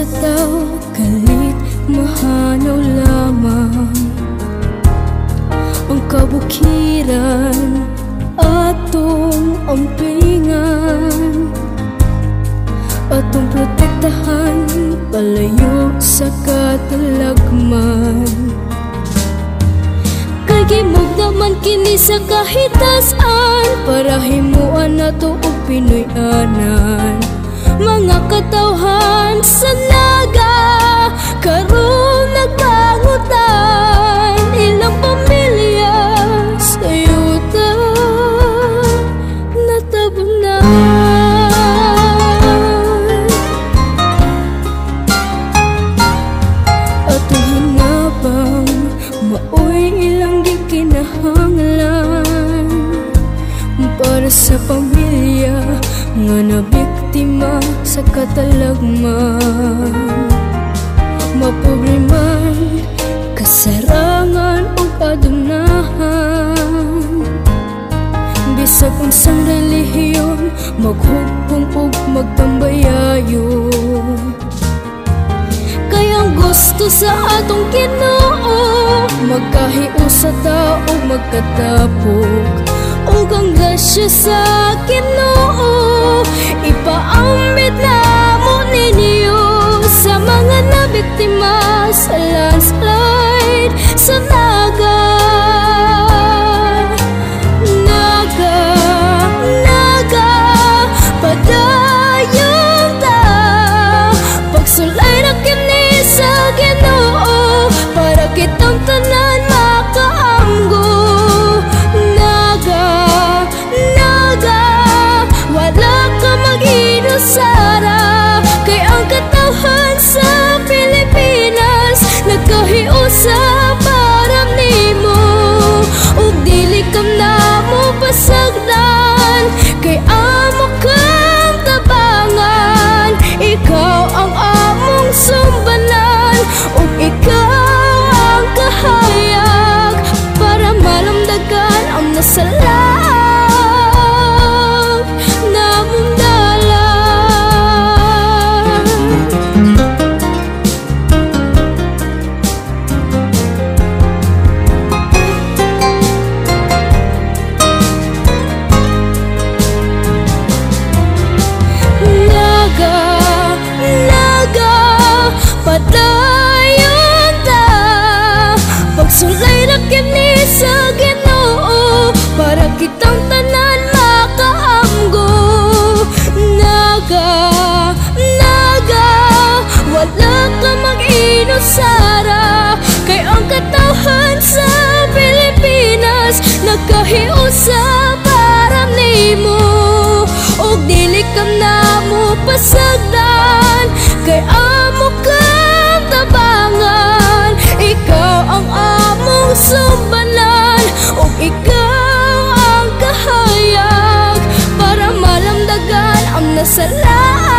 sa tao, kalit mahanaw lamang ang kabukiran atong ampingan, atong protektahan palayo sa katalagman. Kay gimugdaman kini sa kahitasan para himuan nato og Pinoy-anan. Mga katawhan sa naga karon nagbangutan, ilang pamilya sa yuta natabunan. Atong hinabang maoy ilang gikinahanglan para sa pamilya nga nabiktima sa katalagman. Maproblemahan, kasarangan o adunahan, bisag unsang relihiyon, maghugpong o magtambayayon. Kaya ang gusto sa atong Ginoo, magkahiusa ta o magkatapok, ug ang grasya sa Ginoo ipaambit namo ninyo sa mga nabiktima sa landslide sa Naga. Naga, Naga, padayon ta, pagsulay na kini sa Ginoo para kitang tanan makaamgo. Naga, Naga, wala ka mag-inusara, kay ang katawhan sa Pilipinas nagkahiusa para nimo, ug dili kam namo pasagdan, kay amo kang tabangan. Ikaw ang among sumbanan, ug ikaw ang kahayag para malamdagan ang nasalag namong dalan. Naga, Naga, padayon ta, pagsulay na kini sa Ginoo para kitang tanan makaamgo. Naga, Naga, wala ka mag-inusara, kay ang katawhan sa Pilipinas nagkahiusa para nimo, ug dili kam namo pasagdan, kay amo kang tabangan. Ikaw ang among sumbanan, ug ikaw ang kahayag para malamdagan ang nasalag